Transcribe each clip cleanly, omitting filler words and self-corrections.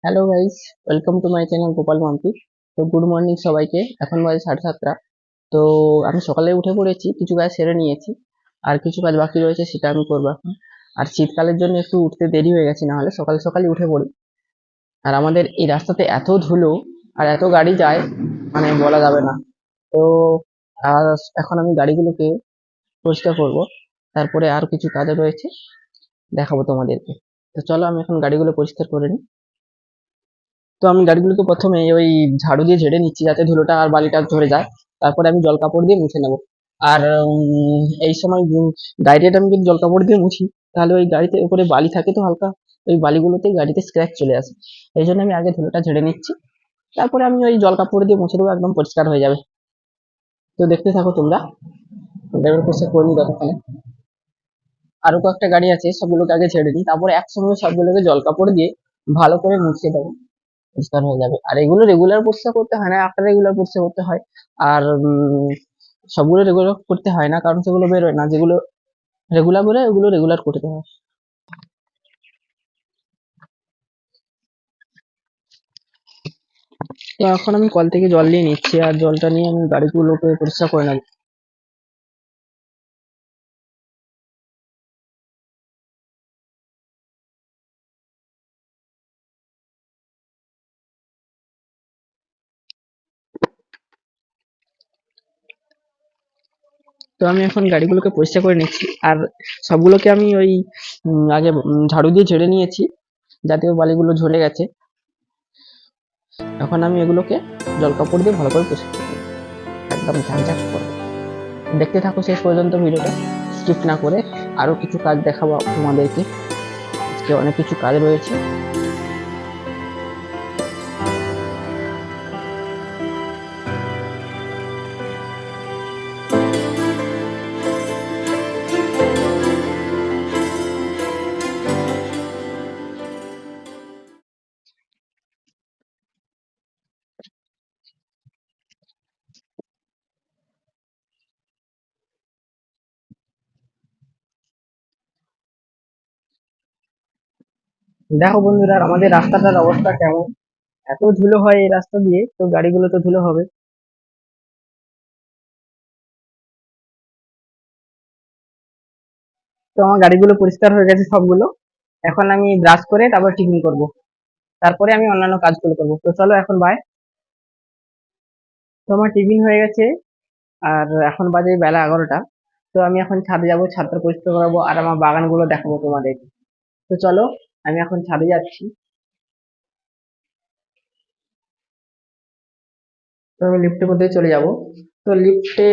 Hello guys, welcome to my channel Gopal Mampi. তো good morning সবাইকে। এখন বাজে 7:30। তো আমি সকালে উঠে পড়েছি, কিছু কাজ সেরে নিয়েছি, আর কিছু কাজ বাকি রয়েছে সেটা আমি করবো এখন। আর শীতকালের জন্য একটু উঠতে দেরি হয়ে গেছে, না হলে সকাল সকালই উঠে পড়ি। আর আমাদের এই রাস্তাতে এত ধুলো আর এত গাড়ি যায়, মানে বলা যাবে না। তো আর এখন আমি গাড়িগুলোকে পরিষ্কার করব, তারপরে আর কিছু কাজ রয়েছে, দেখাবো তোমাদেরকে। তো চলো আমি এখন গাড়িগুলো পরিষ্কার করে নিই। তো আমি গাড়িগুলোকে প্রথমে ওই ঝাড়ু দিয়ে ঝেড়ে নিচ্ছি, যাতে ধুলোটা আর বালিটা ঝরে যায়। তারপরে আমি জল কাপড় দিয়ে মুছে নেব। আর এই সময় গাড়িটা আমি যদি জল কাপড় দিয়ে মুছি, তাহলে ওই গাড়িতে উপরে বালি থাকে তো হালকা, ওই বালিগুলোতে গাড়িতে স্ক্র্যাচ চলে আসে। এই জন্য আমি আগে ধুলোটা ঝেড়ে নিচ্ছি, তারপরে আমি ওই জল কাপড় দিয়ে মুছে দেবো, একদম পরিষ্কার হয়ে যাবে। তো দেখতে থাকো তোমরা, ড্রাইভার পরিষ্কার করে নিই ততক্ষণে। আরো কয়েকটা গাড়ি আছে, সবগুলোকে আগে ছেড়ে দিই, তারপরে একসঙ্গে সবগুলোকে জল কাপড় দিয়ে ভালো করে মুছিয়ে দেবো, পরিষ্কার হয়ে যাবে। আর এগুলো রেগুলার পরিষ্কার করতে হয় না, একটা রেগুলার পরিষ্কার করতে হয়। আর সবগুলো রেগুলার করতে হয় না, কারণ সেগুলো বেরোয় না। যেগুলো রেগুলার বেরোয় ওগুলো রেগুলার করতে হয়। তো এখন আমি কল থেকে জল নিয়ে নিচ্ছি, আর জলটা নিয়ে আমি গাড়িগুলোকে পরিষ্কার করে নেবো। তো আমি এখন গাড়িগুলোকে পরিষ্কার করে নিচ্ছি, আর সবগুলোকে আমি ওই আগে ঝাড়ু দিয়ে ঝেড়ে নিয়েছি, যাতে ওই বালিগুলো ঝরে গেছে। এখন আমি এগুলোকে জল কাপড় দিয়ে ভালো করে পরিষ্কার করে নেবো, একদম ঝাঁঝাক করে। দেখতে থাকো শেষ পর্যন্ত ভিডিওটা, স্কিপ না করে। আরো কিছু কাজ দেখাবো তোমাদেরকে, আজকে অনেক কিছু কাজ রয়েছে। দেখো বন্ধুরা, আমাদের রাস্তাটার অবস্থা কেমন। এত ধুলো হয় এই রাস্তা দিয়ে, তো গাড়িগুলো তো ধুলো হবে। তো আমার গাড়িগুলো পরিষ্কার হয়ে গেছে সবগুলো। এখন আমি ব্রাশ করে তারপর টিফিন করব, তারপরে আমি অন্যান্য কাজগুলো করবো। তো চলো এখন বাই। তো আমার টিফিন হয়ে গেছে, আর এখন বাজে বেলা 11টা। তো আমি এখন ছাদে যাবো, ছাদটা পরিষ্কার করাবো, আর আমার বাগানগুলো দেখাবো তোমাদের। তো চলো, আমি এখন ছাদে যাচ্ছি। তো আমি লিফটের মধ্যে চলে যাব। তো লিফটে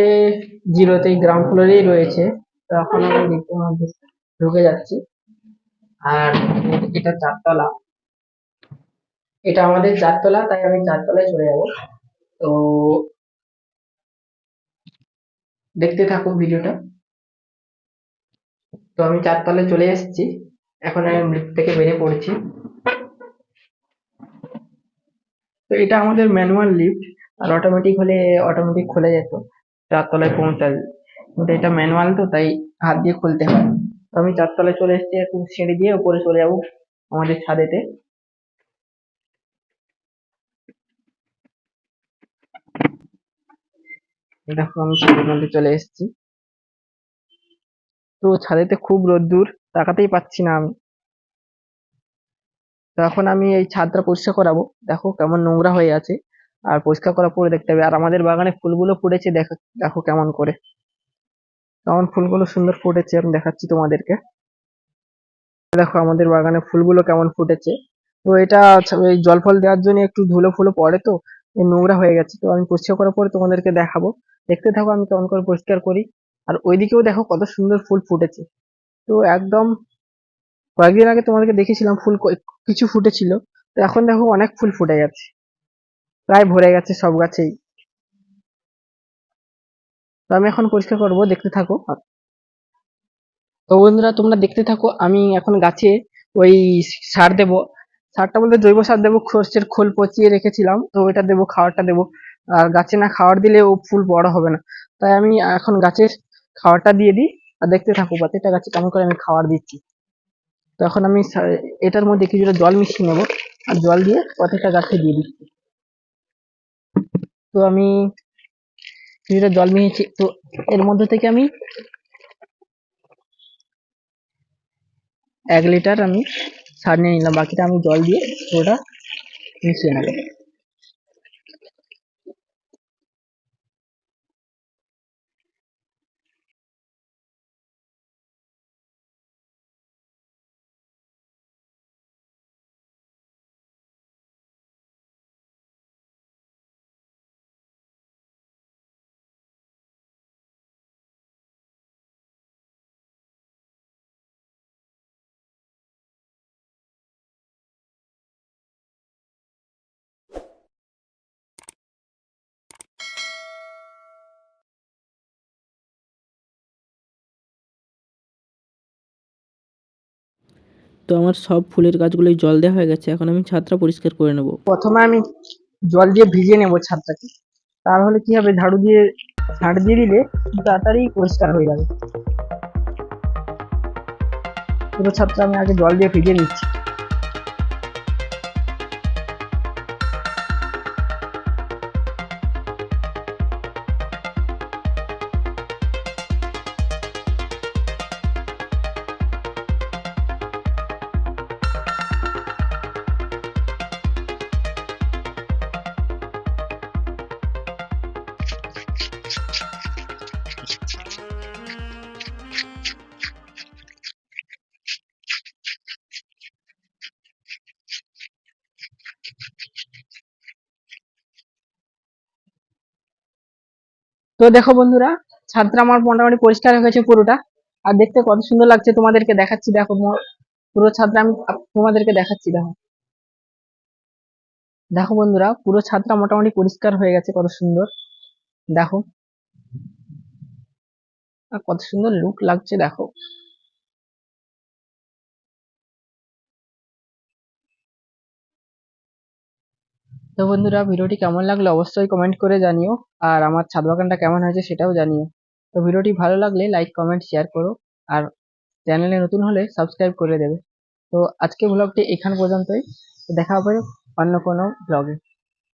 জিরোতে গ্রাউন্ড ফ্লোরেই রয়েছে। তো এখন আমি লিফটের মধ্যে ঢুকে যাচ্ছি। আর এটা 4 তলা, এটা আমাদের 4 তলা, তাই আমি 4 তলায় চলে যাব। তো দেখতে থাকো ভিডিওটা। তো আমি 4 তলায় চলে এসেছি, এখন আমি লিফট থেকে বেরিয়ে পড়ছি। তো এটা আমাদের ম্যানুয়াল লিফট, আর অটোমেটিক হলে অটোমেটিক খুলে যেত, 4 তলায় পৌঁছায়। কিন্তু এটা ম্যানুয়াল, তো তাই হাত দিয়ে খুলতে হয়। তো আমি 4 তলায় চলে এসেছি, এখন সিঁড়ি দিয়ে উপরে চলে যাব আমাদের ছাদেতে। দেখো আমি ছাদের মধ্যে চলে এসেছি। তো ছাদেতে খুব রোদ্দুর, তাকাতেই পাচ্ছি না আমি। তো এখন আমি এই ছাদটা পরিষ্কার করাবো, দেখো কেমন নোংরা হয়ে আছে। আর পরিষ্কার করার পরে দেখতে হবে। আর আমাদের বাগানে ফুলগুলো ফুটেছে, দেখো দেখো কেমন করে, কেমন ফুলগুলো সুন্দর ফুটেছে, আমি দেখাচ্ছি তোমাদেরকে। দেখো আমাদের বাগানে ফুলগুলো কেমন ফুটেছে। তো এটা এই জল ফল দেওয়ার জন্য একটু ধুলো ফুলো পড়ে, তো এই নোংরা হয়ে গেছে। তো আমি পরিষ্কার করার পরে তোমাদেরকে দেখাবো, দেখতে থাকো আমি কেমন করে পরিষ্কার করি। আর ওইদিকেও দেখো কত সুন্দর ফুল ফুটেছে। তো একদম কয়েকদিন আগে তোমাদেরকে দেখেছিলাম ফুল কিছু ফুটেছিল, তো এখন দেখো অনেক ফুল ফুটে গেছে, প্রায় ভরে গেছে সব গাছেই। তো আমি এখন পরিষ্কার করবো, দেখতে থাকো। তো বন্ধুরা তোমরা দেখতে থাকো, আমি এখন গাছে ওই সার দেবো। সারটা বলতে জৈব সার দেবো, সর্ষের খোল পচিয়ে রেখেছিলাম, তো ওইটা দেবো, খাবারটা দেবো। আর গাছে না খাবার দিলে ও ফুল বড় হবে না, তাই আমি এখন গাছের খাবারটা দিয়ে দিই। আর দেখতে থাকো প্রত্যেকটা গাছে কেমন করে আমি খাবার দিচ্ছি। তো এখন আমি এটার মধ্যে কিছুটা জল মিশিয়ে নেবো, আর জল দিয়ে প্রত্যেকটা গাছে দিয়ে দিচ্ছি। তো আমি কিছুটা জল নিয়েছি, তো এর মধ্যে থেকে আমি 1 লিটার আমি সার নিয়ে নিলাম, বাকিটা আমি জল দিয়ে ওটা মিশিয়ে নেব। তো আমার সব ফুলের গাছগুলোই জল দেওয়া হয়ে গেছে, এখন আমি ছাদটা পরিষ্কার করে নেব। প্রথমে আমি জল দিয়ে ভিজিয়ে নেব ছাদটাকে, তাহলে কি হবে, ঝাড় দিয়ে দিলে তাড়াতাড়ি পরিষ্কার হয়ে যাবে। পুরো ছাদটা আমি আগে জল দিয়ে ভিজিয়ে নিচ্ছি। তো দেখো বন্ধুরা, ছাদটা আমার মোটামুটি পরিষ্কার হয়ে গেছে পুরোটা, আর দেখতে কত সুন্দর লাগছে তোমাদেরকে দেখাচ্ছি। দেখো পুরো ছাদটা আমি তোমাদেরকে দেখাচ্ছি। দেখো দেখো বন্ধুরা, পুরো ছাদটা মোটামুটি পরিষ্কার হয়ে গেছে, কত সুন্দর দেখো, আর কত সুন্দর লুক লাগছে দেখো। তো বন্ধুরা, ভিডিওটি কেমন লাগলো অবশ্যই কমেন্ট করে জানিও, আর আমার ছাদ বাগানটা কেমন হয়েছে সেটাও জানিও। তো ভিডিওটি ভালো লাগলে লাইক কমেন্ট শেয়ার করো, আর চ্যানেলে নতুন হলে সাবস্ক্রাইব করে দেবে। তো আজকে ব্লগটি এখান পর্যন্তই, তো দেখা হবে অন্য কোনো ব্লগে।